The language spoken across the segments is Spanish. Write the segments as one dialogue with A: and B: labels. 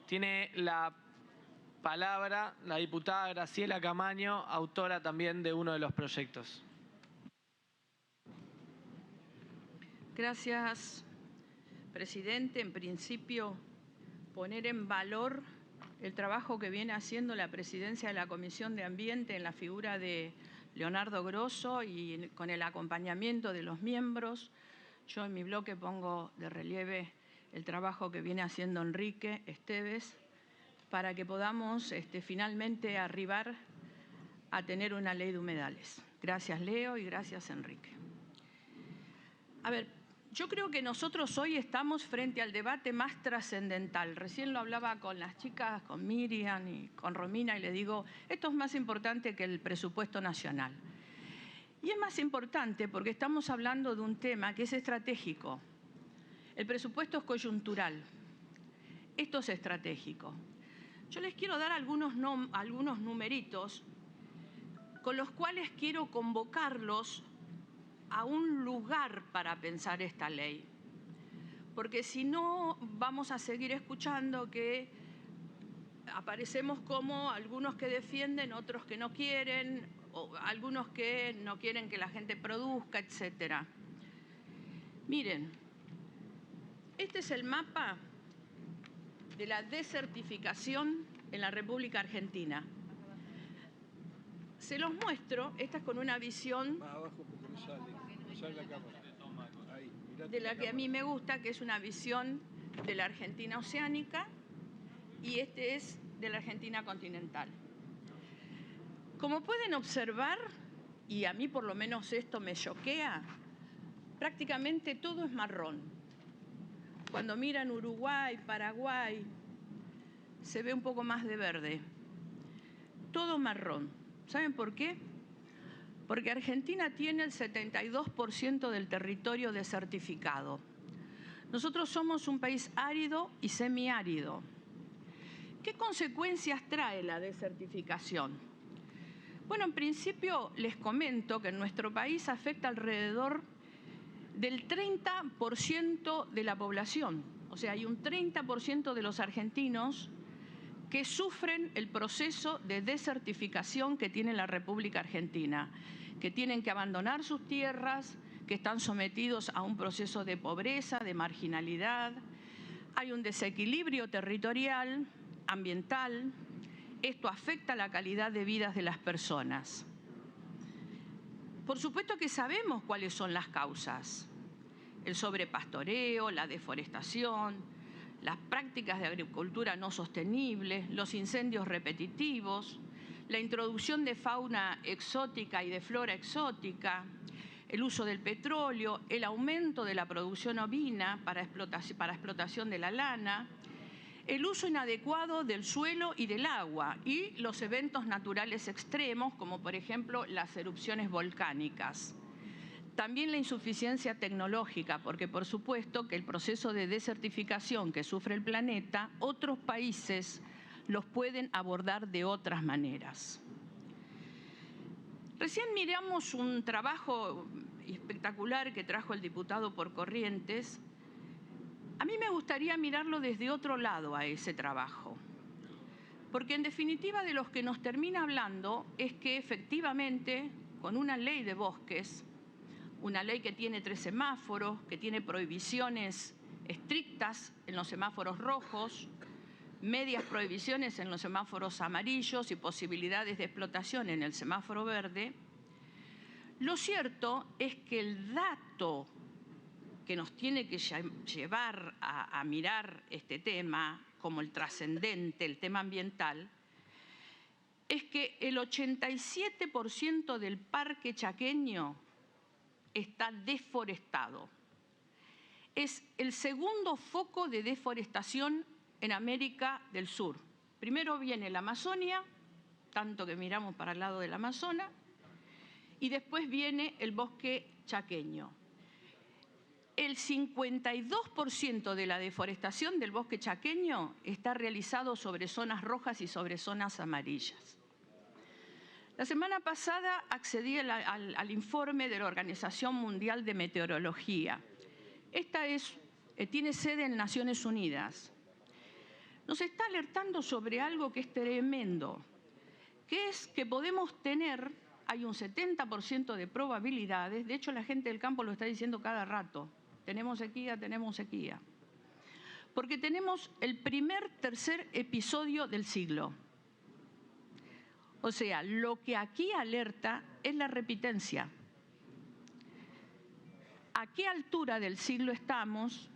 A: Tiene la palabra la diputada Graciela Camaño, autora también de uno de los proyectos.
B: Gracias, presidente. En principio, poner en valor el trabajo que viene haciendo la presidencia de la Comisión de Ambiente en la figura de Leonardo Grosso y con el acompañamiento de los miembros. Yo en mi bloque pongo de relieve el trabajo que viene haciendo Enrique Esteves para que podamos finalmente arribar a tener una ley de humedales. Gracias, Leo, y gracias, Enrique. A ver, yo creo que nosotros hoy estamos frente al debate más trascendental. Recién lo hablaba con las chicas, con Miriam y con Romina, y le digo, esto es más importante que el presupuesto nacional. Y es más importante porque estamos hablando de un tema que es estratégico. El presupuesto es coyuntural. Esto es estratégico. Yo les quiero dar algunos numeritos con los cuales quiero convocarlos a un lugar para pensar esta ley. Porque si no, vamos a seguir escuchando que aparecemos como algunos que defienden, otros que no quieren, o algunos que no quieren que la gente produzca, etc. Miren, este es el mapa de la desertificación en la República Argentina. Se los muestro, esta es con una visión
C: más abajo porque no sale la cámara. Ahí,
B: de la que a mí me gusta, que es una visión de la Argentina oceánica, y este es de la Argentina continental. Como pueden observar, y a mí por lo menos esto me choquea, prácticamente todo es marrón. Cuando miran Uruguay, Paraguay, se ve un poco más de verde. Todo marrón. ¿Saben por qué? Porque Argentina tiene el 72% del territorio desertificado. Nosotros somos un país árido y semiárido. ¿Qué consecuencias trae la desertificación? Bueno, en principio les comento que en nuestro país afecta alrededor del 30% de la población. O sea, hay un 30% de los argentinos que sufren el proceso de desertificación que tiene la República Argentina, que tienen que abandonar sus tierras, que están sometidos a un proceso de pobreza, de marginalidad. Hay un desequilibrio territorial, ambiental. Esto afecta la calidad de vida de las personas. Por supuesto que sabemos cuáles son las causas. El sobrepastoreo, la deforestación, las prácticas de agricultura no sostenibles, los incendios repetitivos, la introducción de fauna exótica y de flora exótica, el uso del petróleo, el aumento de la producción ovina para explotación de la lana, el uso inadecuado del suelo y del agua y los eventos naturales extremos, como por ejemplo las erupciones volcánicas. También la insuficiencia tecnológica, porque por supuesto que el proceso de desertificación que sufre el planeta, otros países los pueden abordar de otras maneras. Recién miramos un trabajo espectacular que trajo el diputado por Corrientes. A mí me gustaría mirarlo desde otro lado a ese trabajo, porque en definitiva de lo que nos termina hablando es que efectivamente con una ley de bosques, una ley que tiene 3 semáforos, que tiene prohibiciones estrictas en los semáforos rojos, medias prohibiciones en los semáforos amarillos y posibilidades de explotación en el semáforo verde. Lo cierto es que el dato que nos tiene que llevar a mirar este tema como el trascendente, el tema ambiental, es que el 87% del parque chaqueño está deforestado. Es el segundo foco de deforestación en América del Sur. Primero viene la Amazonia, tanto que miramos para el lado del Amazonas, y después viene el bosque chaqueño. El 52% de la deforestación del bosque chaqueño está realizado sobre zonas rojas y sobre zonas amarillas. La semana pasada accedí al informe de la Organización Mundial de Meteorología. Esta tiene sede en Naciones Unidas. nos está alertando sobre algo que es tremendo, que es que podemos tener, hay un 70% de probabilidades, de hecho la gente del campo lo está diciendo cada rato, tenemos sequía, porque tenemos el tercer episodio del siglo. O sea, lo que aquí alerta es la repitencia. ¿A qué altura del siglo estamos?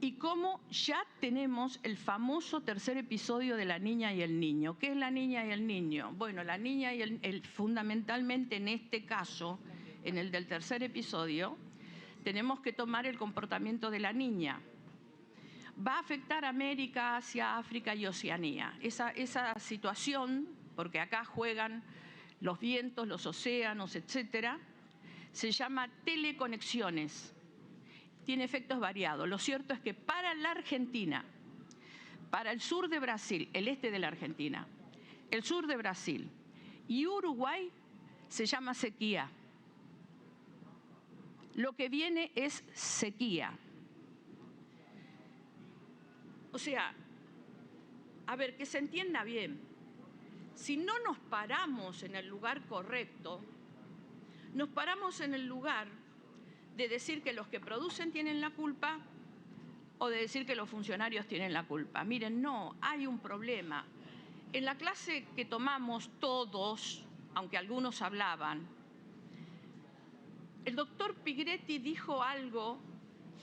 B: Y cómo ya tenemos el famoso tercer episodio de la niña y el niño. ¿Qué es la niña y el niño? Bueno, la niña y fundamentalmente en este caso, en el del tercer episodio, tenemos que tomar el comportamiento de la niña. Va a afectar a América, Asia, África y Oceanía. Esa situación, porque acá juegan los vientos, los océanos, etcétera, se llama teleconexiones. Tiene efectos variados. Lo cierto es que para la Argentina, para el sur de Brasil, el este de la Argentina, el sur de Brasil y Uruguay, se llama sequía. Lo que viene es sequía. O sea, a ver, que se entienda bien, si no nos paramos en el lugar correcto, nos paramos en el lugar de decir que los que producen tienen la culpa o de decir que los funcionarios tienen la culpa. Miren, no, hay un problema. En la clase que tomamos todos, aunque algunos hablaban, el doctor Pigretti dijo algo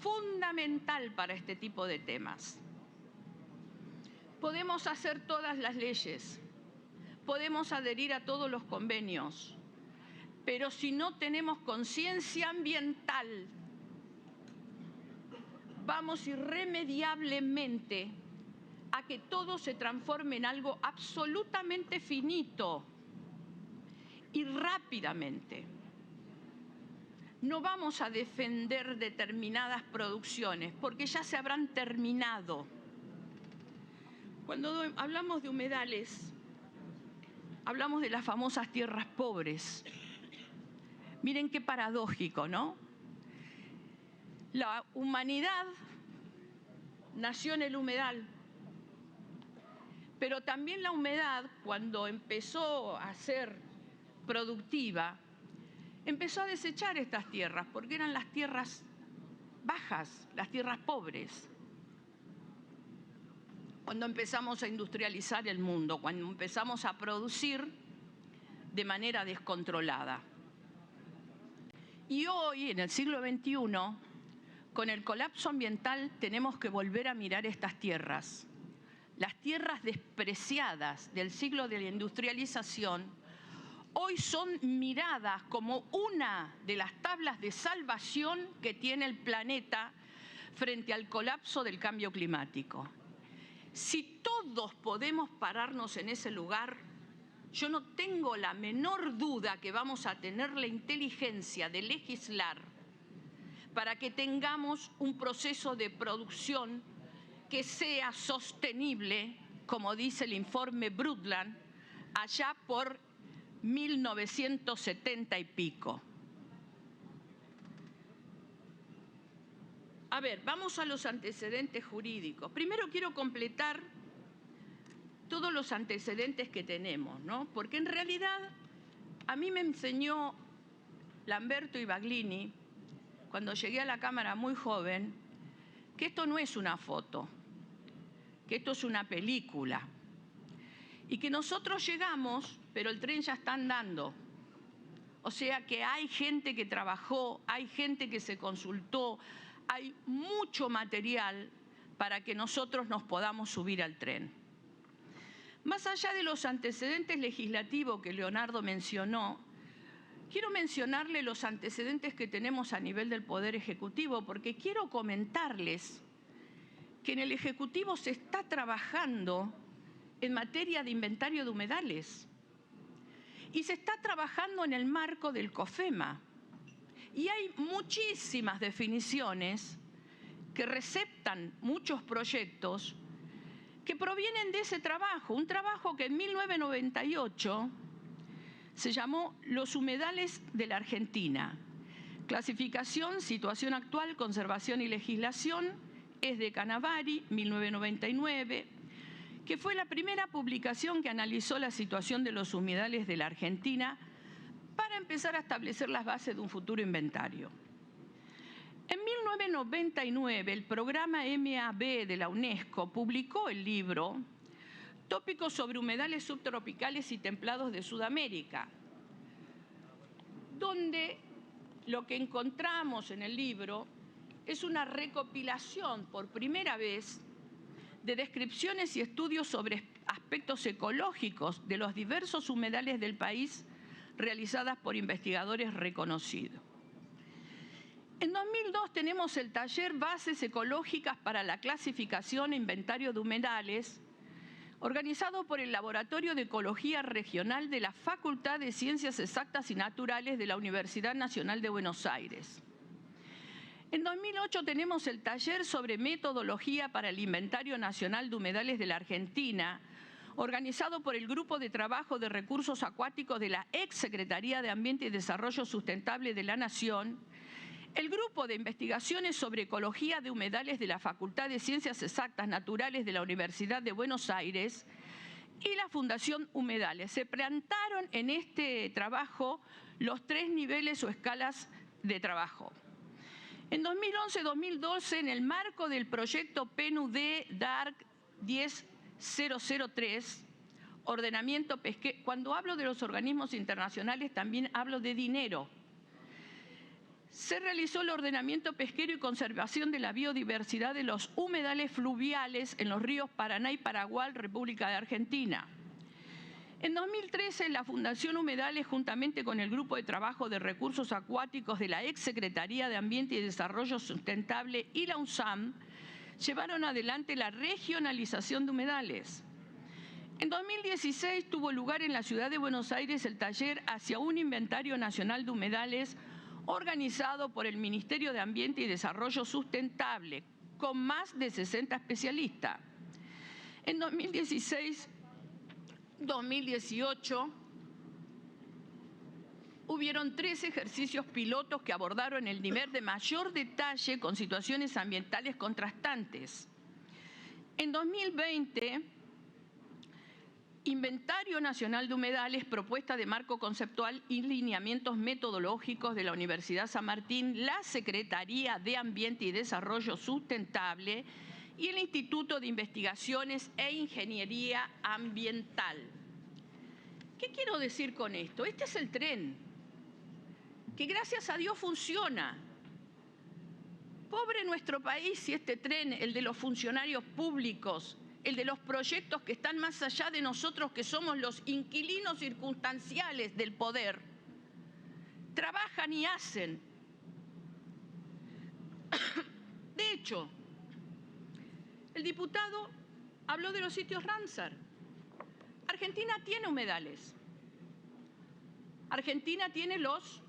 B: fundamental para este tipo de temas. Podemos hacer todas las leyes, podemos adherir a todos los convenios, pero si no tenemos conciencia ambiental, vamos irremediablemente a que todo se transforme en algo absolutamente finito y rápidamente. No vamos a defender determinadas producciones porque ya se habrán terminado. Cuando hablamos de humedales, hablamos de las famosas tierras pobres. Miren qué paradójico, ¿no? La humanidad nació en el humedal, pero también la humedad, cuando empezó a ser productiva, empezó a desechar estas tierras, porque eran las tierras bajas, las tierras pobres. Cuando empezamos a industrializar el mundo, cuando empezamos a producir de manera descontrolada. Y hoy, en el siglo XXI, con el colapso ambiental, tenemos que volver a mirar estas tierras. Las tierras despreciadas del siglo de la industrialización, hoy son miradas como una de las tablas de salvación que tiene el planeta frente al colapso del cambio climático. Si todos podemos pararnos en ese lugar, yo no tengo la menor duda que vamos a tener la inteligencia de legislar para que tengamos un proceso de producción que sea sostenible, como dice el informe Brundtland, allá por 1970 y pico. A ver, vamos a los antecedentes jurídicos. Primero quiero completar todos los antecedentes que tenemos, ¿no? Porque en realidad a mí me enseñó Lamberto y Baglini, cuando llegué a la Cámara muy joven, que esto no es una foto, que esto es una película. Y que nosotros llegamos, pero el tren ya está andando. O sea que hay gente que trabajó, hay gente que se consultó, hay mucho material para que nosotros nos podamos subir al tren. Más allá de los antecedentes legislativos que Leonardo mencionó, quiero mencionarle los antecedentes que tenemos a nivel del Poder Ejecutivo, porque quiero comentarles que en el Ejecutivo se está trabajando en materia de inventario de humedales y se está trabajando en el marco del COFEMA. Y hay muchísimas definiciones que receptan muchos proyectos que provienen de ese trabajo, un trabajo que en 1998 se llamó Los humedales de la Argentina, clasificación, situación actual, conservación y legislación, es de Canavari, 1999, que fue la primera publicación que analizó la situación de los humedales de la Argentina para empezar a establecer las bases de un futuro inventario. En 1999, el programa MAB de la UNESCO publicó el libro Tópicos sobre humedales subtropicales y templados de Sudamérica, donde lo que encontramos en el libro es una recopilación por primera vez de descripciones y estudios sobre aspectos ecológicos de los diversos humedales del país realizadas por investigadores reconocidos. En 2002 tenemos el taller Bases Ecológicas para la Clasificación e Inventario de Humedales, organizado por el Laboratorio de Ecología Regional de la Facultad de Ciencias Exactas y Naturales de la Universidad Nacional de Buenos Aires. En 2008 tenemos el taller sobre Metodología para el Inventario Nacional de Humedales de la Argentina, organizado por el Grupo de Trabajo de Recursos Acuáticos de la Exsecretaría de Ambiente y Desarrollo Sustentable de la Nación, el Grupo de Investigaciones sobre Ecología de Humedales de la Facultad de Ciencias Exactas Naturales de la Universidad de Buenos Aires y la Fundación Humedales. Se plantaron en este trabajo los 3 niveles o escalas de trabajo. En 2011-2012, en el marco del proyecto PNUD DARC 10003, ordenamiento pesquero, cuando hablo de los organismos internacionales también hablo de dinero, se realizó el ordenamiento pesquero y conservación de la biodiversidad de los humedales fluviales en los ríos Paraná y Paraguay, República de Argentina. En 2013, la Fundación Humedales, juntamente con el Grupo de Trabajo de Recursos Acuáticos de la Exsecretaría de Ambiente y Desarrollo Sustentable y la UNSAM, llevaron adelante la regionalización de humedales. En 2016 tuvo lugar en la ciudad de Buenos Aires el taller Hacia un Inventario Nacional de Humedales, organizado por el Ministerio de Ambiente y Desarrollo Sustentable, con más de 60 especialistas. En 2016-2018 hubieron 3 ejercicios pilotos que abordaron el nivel de mayor detalle con situaciones ambientales contrastantes. En 2020, Inventario Nacional de Humedales, propuesta de marco conceptual y lineamientos metodológicos de la Universidad San Martín, la Secretaría de Ambiente y Desarrollo Sustentable y el Instituto de Investigaciones e Ingeniería Ambiental. ¿Qué quiero decir con esto? Este es el tren, que gracias a Dios funciona. Pobre nuestro país si este tren, el de los funcionarios públicos, el de los proyectos que están más allá de nosotros, que somos los inquilinos circunstanciales del poder, trabajan y hacen. De hecho, el diputado habló de los sitios Ramsar. Argentina tiene humedales. Argentina tiene los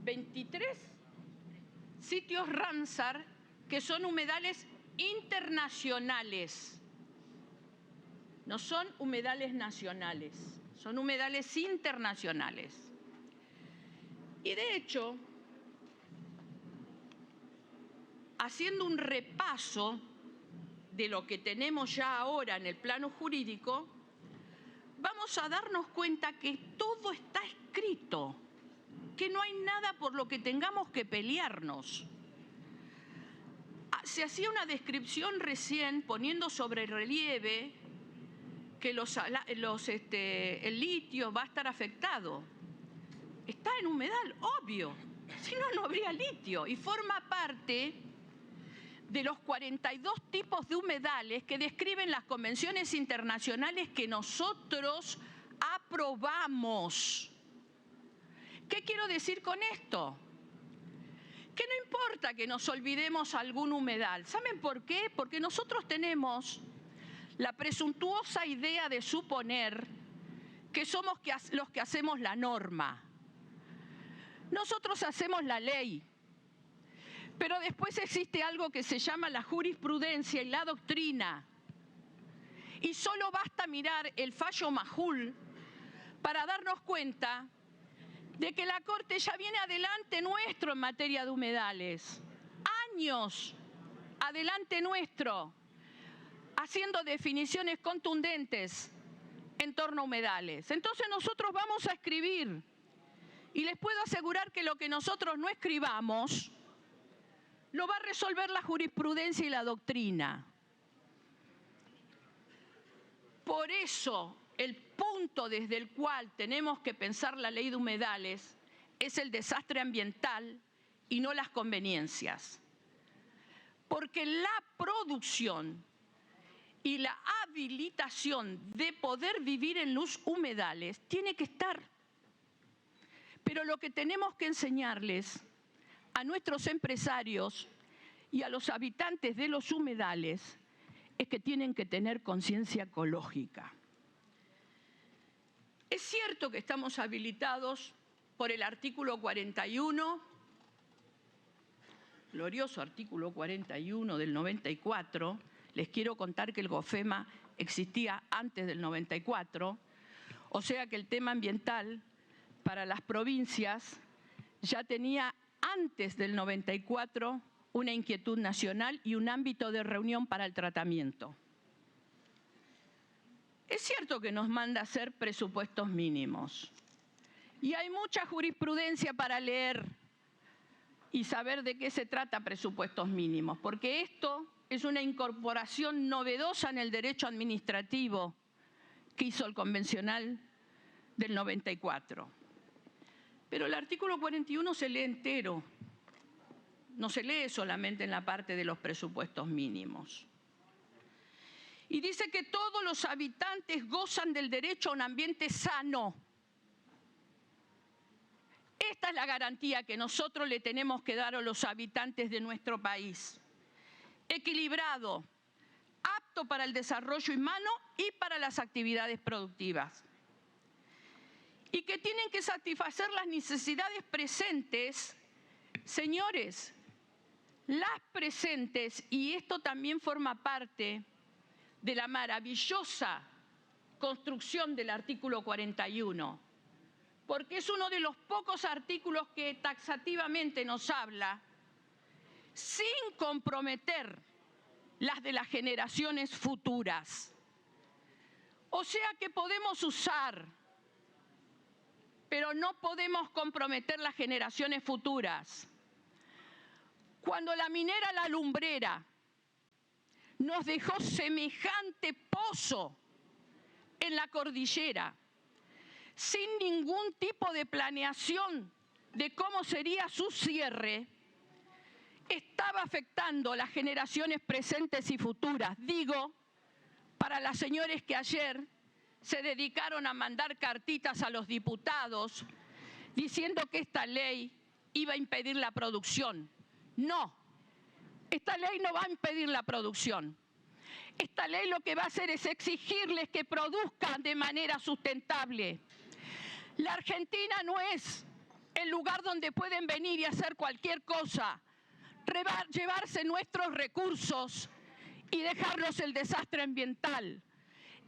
B: 23 sitios Ramsar, que son humedales internacionales. No son humedales nacionales, son humedales internacionales. Y de hecho, haciendo un repaso de lo que tenemos ya ahora en el plano jurídico, vamos a darnos cuenta que todo está escrito, que no hay nada por lo que tengamos que pelearnos. Se hacía una descripción recién poniendo sobre relieve que el litio va a estar afectado. Está en humedal, obvio, si no, no habría litio, y forma parte de los 42 tipos de humedales que describen las convenciones internacionales que nosotros aprobamos. ¿Qué quiero decir con esto? Que no importa que nos olvidemos algún humedal. ¿Saben por qué? Porque nosotros tenemos la presuntuosa idea de suponer que somos los que hacemos la norma. Nosotros hacemos la ley, pero después existe algo que se llama la jurisprudencia y la doctrina. Y solo basta mirar el fallo Majul para darnos cuenta de que la Corte ya viene adelante nuestro en materia de humedales. años adelante nuestro, haciendo definiciones contundentes en torno a humedales. Entonces nosotros vamos a escribir, y les puedo asegurar que lo que nosotros no escribamos lo va a resolver la jurisprudencia y la doctrina. Por eso, el punto desde el cual tenemos que pensar la ley de humedales es el desastre ambiental y no las conveniencias. Porque la producción y la habilitación de poder vivir en los humedales tiene que estar. Pero lo que tenemos que enseñarles a nuestros empresarios y a los habitantes de los humedales es que tienen que tener conciencia ecológica. Es cierto que estamos habilitados por el artículo 41, glorioso artículo 41 del 94. Les quiero contar que el GOFEMA existía antes del 94, o sea que el tema ambiental para las provincias ya tenía antes del 94 una inquietud nacional y un ámbito de reunión para el tratamiento. Es cierto que nos manda a hacer presupuestos mínimos y hay mucha jurisprudencia para leer y saber de qué se trata presupuestos mínimos, porque esto es una incorporación novedosa en el derecho administrativo que hizo el convencional del 94. Pero el artículo 41 se lee entero, no se lee solamente en la parte de los presupuestos mínimos. Y dice que todos los habitantes gozan del derecho a un ambiente sano. Esta es la garantía que nosotros le tenemos que dar a los habitantes de nuestro país. Equilibrado, apto para el desarrollo humano y para las actividades productivas. Y que tienen que satisfacer las necesidades presentes, señores, las presentes, y esto también forma parte de la maravillosa construcción del artículo 41, porque es uno de los pocos artículos que taxativamente nos habla sin comprometer las de las generaciones futuras. O sea que podemos usar, pero no podemos comprometer las generaciones futuras. Cuando la minera La Lumbrera nos dejó semejante pozo en la cordillera, sin ningún tipo de planeación de cómo sería su cierre, estaba afectando a las generaciones presentes y futuras. Digo, para las señores que ayer se dedicaron a mandar cartitas a los diputados diciendo que esta ley iba a impedir la producción. No, esta ley no va a impedir la producción. Esta ley lo que va a hacer es exigirles que produzcan de manera sustentable. La Argentina no es el lugar donde pueden venir y hacer cualquier cosa, llevarse nuestros recursos y dejarnos el desastre ambiental.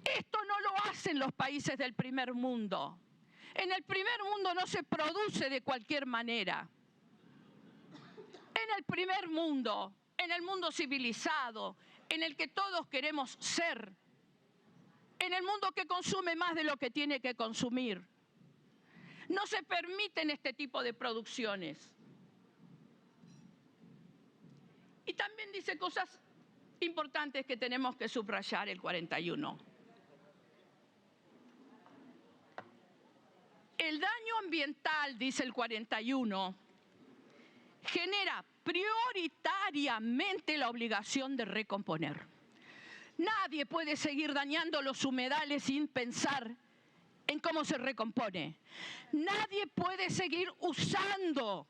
B: Esto no lo hacen los países del primer mundo. En el primer mundo no se produce de cualquier manera. En el primer mundo, en el mundo civilizado, en el que todos queremos ser, en el mundo que consume más de lo que tiene que consumir, no se permiten este tipo de producciones. Y también dice cosas importantes que tenemos que subrayar el 41. El daño ambiental, dice el 41, genera prioritariamente la obligación de recomponer. Nadie puede seguir dañando los humedales sin pensar en cómo se recompone. Nadie puede seguir usando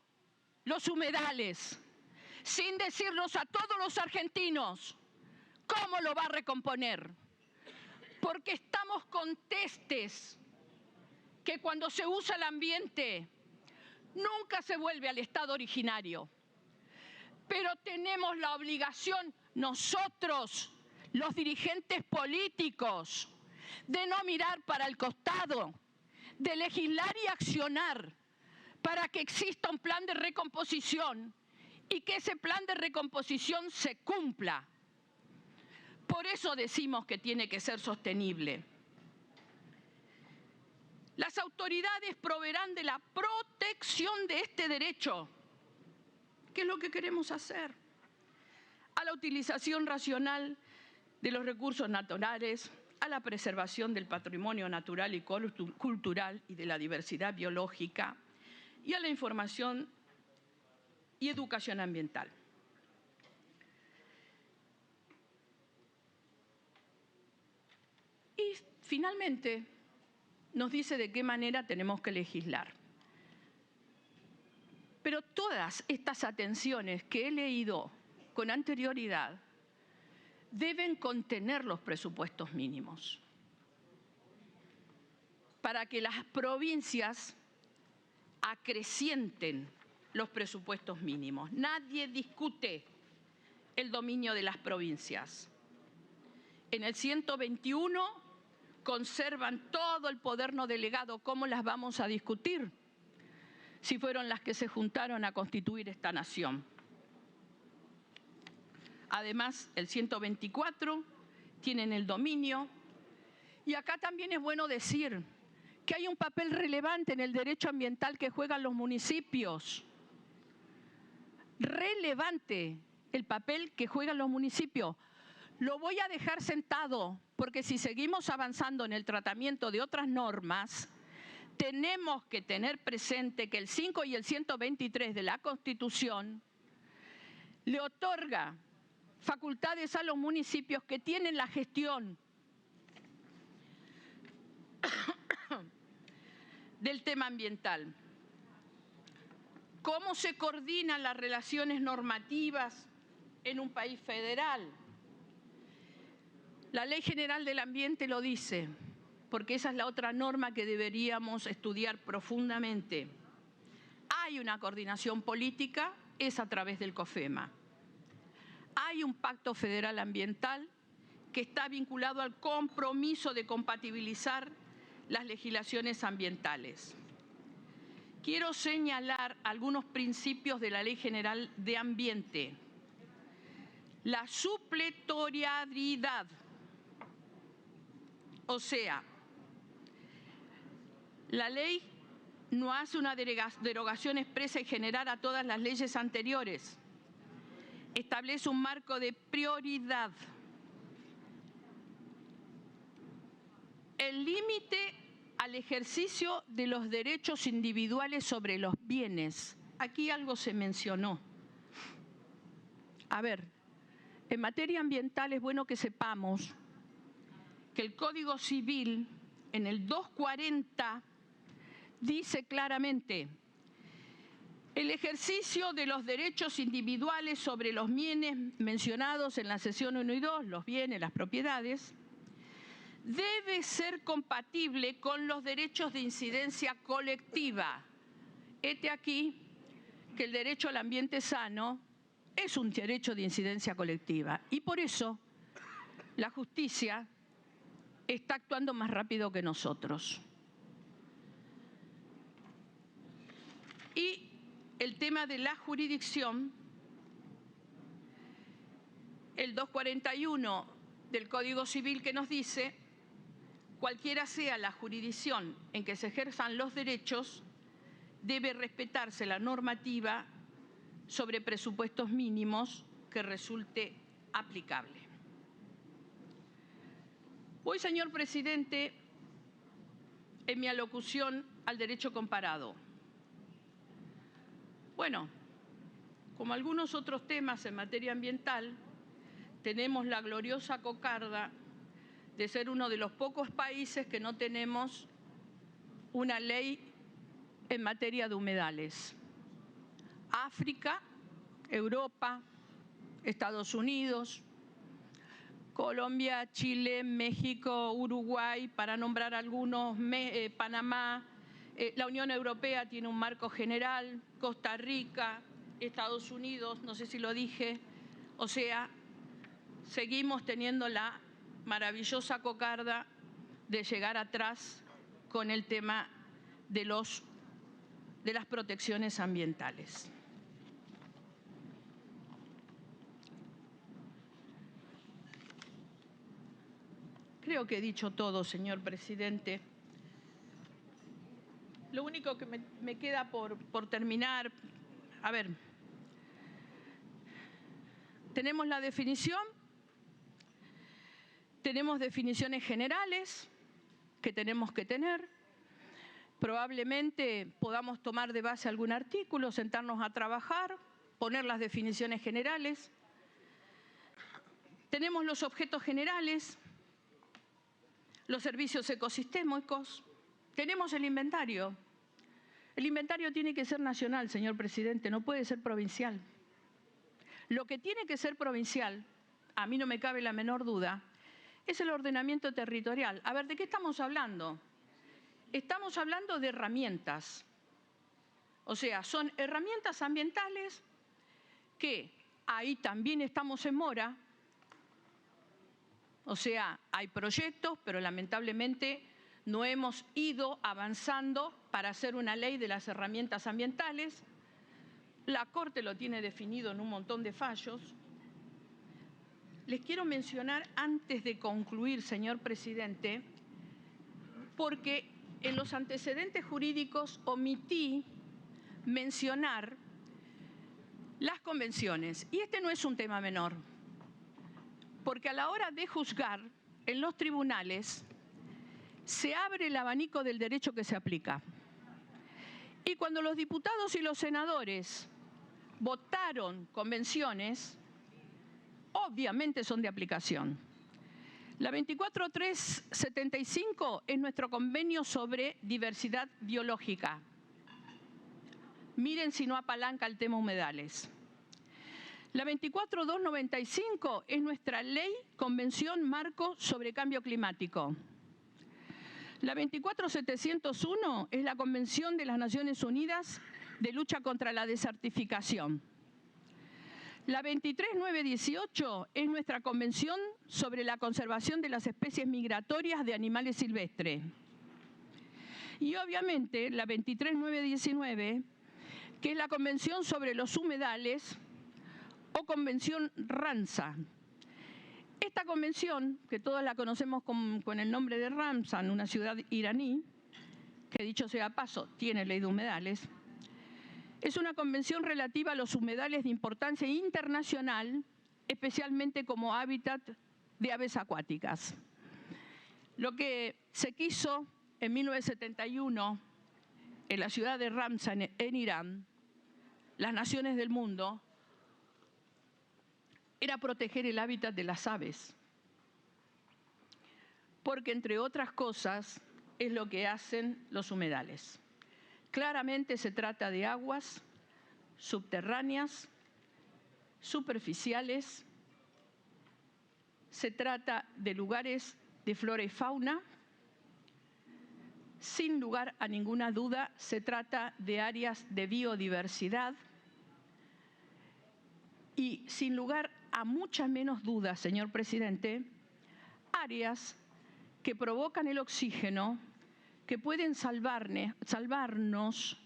B: los humedales sin decirnos a todos los argentinos cómo lo va a recomponer. Porque estamos contestes que cuando se usa el ambiente nunca se vuelve al estado originario. Pero tenemos la obligación nosotros, los dirigentes políticos, de no mirar para el costado, de legislar y accionar para que exista un plan de recomposición y que ese plan de recomposición se cumpla. Por eso decimos que tiene que ser sostenible. Las autoridades proveerán de la protección de este derecho, que es lo que queremos hacer, a la utilización racional de los recursos naturales, a la preservación del patrimonio natural y cultural y de la diversidad biológica, y a la información y educación ambiental. Y finalmente nos dice de qué manera tenemos que legislar. Pero todas estas atenciones que he leído con anterioridad deben contener los presupuestos mínimos para que las provincias acrecienten los presupuestos mínimos. Nadie discute el dominio de las provincias. En el 121 conservan todo el poder no delegado. ¿Cómo las vamos a discutir si fueron las que se juntaron a constituir esta nación? Además, el 124 tienen el dominio. Y acá también es bueno decir que hay un papel relevante en el derecho ambiental que juegan los municipios. Relevante el papel que juegan los municipios. Lo voy a dejar sentado porque si seguimos avanzando en el tratamiento de otras normas, tenemos que tener presente que el 5 y el 123 de la Constitución le otorga facultades a los municipios que tienen la gestión del tema ambiental. ¿Cómo se coordinan las relaciones normativas en un país federal? La Ley General del Ambiente lo dice, porque esa es la otra norma que deberíamos estudiar profundamente. Hay una coordinación política, es a través del COFEMA. Hay un pacto federal ambiental que está vinculado al compromiso de compatibilizar las legislaciones ambientales. Quiero señalar algunos principios de la Ley General de Ambiente. La supletoriedad, o sea, la ley no hace una derogación expresa y general a todas las leyes anteriores. Establece un marco de prioridad. El límite al ejercicio de los derechos individuales sobre los bienes. Aquí algo se mencionó. A ver, en materia ambiental es bueno que sepamos que el Código Civil, en el 240, dice claramente: el ejercicio de los derechos individuales sobre los bienes mencionados en la sección 1 y 2, los bienes, las propiedades, debe ser compatible con los derechos de incidencia colectiva. Hete aquí que el derecho al ambiente sano es un derecho de incidencia colectiva y por eso la justicia está actuando más rápido que nosotros. Y el tema de la jurisdicción, el 241 del Código Civil que nos dice: cualquiera sea la jurisdicción en que se ejerzan los derechos, debe respetarse la normativa sobre presupuestos mínimos que resulte aplicable. Voy, señor presidente, en mi alocución al derecho comparado. Bueno, como algunos otros temas en materia ambiental, tenemos la gloriosa cocarda de ser uno de los pocos países que no tenemos una ley en materia de humedales. África, Europa, Estados Unidos, Colombia, Chile, México, Uruguay, para nombrar algunos, Panamá, la Unión Europea tiene un marco general, Costa Rica, Estados Unidos, no sé si lo dije, o sea, seguimos teniendo la maravillosa cocarda de llegar atrás con el tema de las protecciones ambientales. Creo que he dicho todo, señor presidente. Lo único que me queda por terminar, a ver, tenemos la definición, tenemos definiciones generales que tenemos que tener, probablemente podamos tomar de base algún artículo, sentarnos a trabajar, poner las definiciones generales. Tenemos los objetos generales, los servicios ecosistémicos, tenemos el inventario. El inventario tiene que ser nacional, señor presidente, no puede ser provincial. Lo que tiene que ser provincial, a mí no me cabe la menor duda, es el ordenamiento territorial. A ver, ¿de qué estamos hablando? Estamos hablando de herramientas. O sea, son herramientas ambientales que ahí también estamos en mora. O sea, hay proyectos, pero lamentablemente no hemos ido avanzando para hacer una ley de las herramientas ambientales. La Corte lo tiene definido en un montón de fallos. Les quiero mencionar antes de concluir, señor presidente, porque en los antecedentes jurídicos omití mencionar las convenciones. Y este no es un tema menor, porque a la hora de juzgar en los tribunales se abre el abanico del derecho que se aplica. Y cuando los diputados y los senadores votaron convenciones, obviamente son de aplicación. La 24375 es nuestro convenio sobre diversidad biológica. Miren si no apalanca el tema humedales. La 24295 es nuestra ley, convención marco sobre cambio climático. La 24701 es la Convención de las Naciones Unidas de lucha contra la desertificación. La 23918 es nuestra Convención sobre la conservación de las especies migratorias de animales silvestres. Y obviamente la 23919, que es la Convención sobre los humedales o Convención Ramsar. Esta convención, que todos la conocemos con el nombre de Ramsar, una ciudad iraní, que dicho sea paso, tiene ley de humedales, es una convención relativa a los humedales de importancia internacional, especialmente como hábitat de aves acuáticas. Lo que se quiso en 1971 en la ciudad de Ramsar, en Irán, las naciones del mundo, era proteger el hábitat de las aves. Porque, entre otras cosas, es lo que hacen los humedales. Claramente se trata de aguas subterráneas, superficiales, se trata de lugares de flora y fauna. Sin lugar a ninguna duda, se trata de áreas de biodiversidad y, sin lugar a muchas menos dudas, señor presidente, áreas que provocan el oxígeno, que pueden salvarnos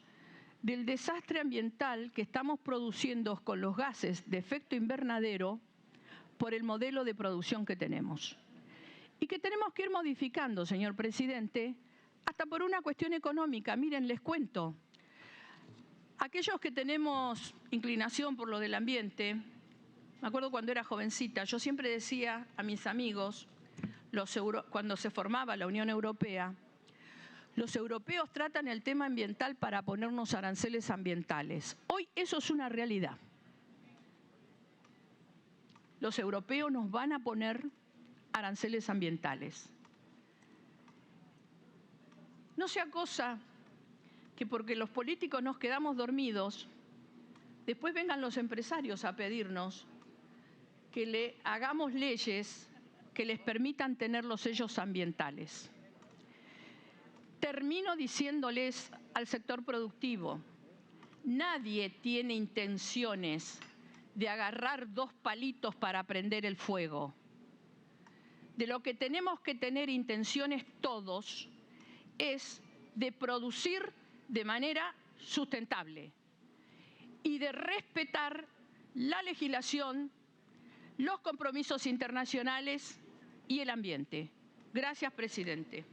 B: del desastre ambiental que estamos produciendo con los gases de efecto invernadero por el modelo de producción que tenemos. Y que tenemos que ir modificando, señor presidente, hasta por una cuestión económica. Miren, les cuento. Aquellos que tenemos inclinación por lo del ambiente, me acuerdo cuando era jovencita, yo siempre decía a mis amigos, cuando se formaba la Unión Europea, los europeos tratan el tema ambiental para ponernos aranceles ambientales. Hoy eso es una realidad. Los europeos nos van a poner aranceles ambientales. No sea cosa que porque los políticos nos quedamos dormidos, después vengan los empresarios a pedirnos que le hagamos leyes que les permitan tener los sellos ambientales. Termino diciéndoles al sector productivo, nadie tiene intenciones de agarrar dos palitos para prender el fuego. De lo que tenemos que tener intenciones todos es de producir de manera sustentable y de respetar la legislación, los compromisos internacionales y el ambiente. Gracias, presidente.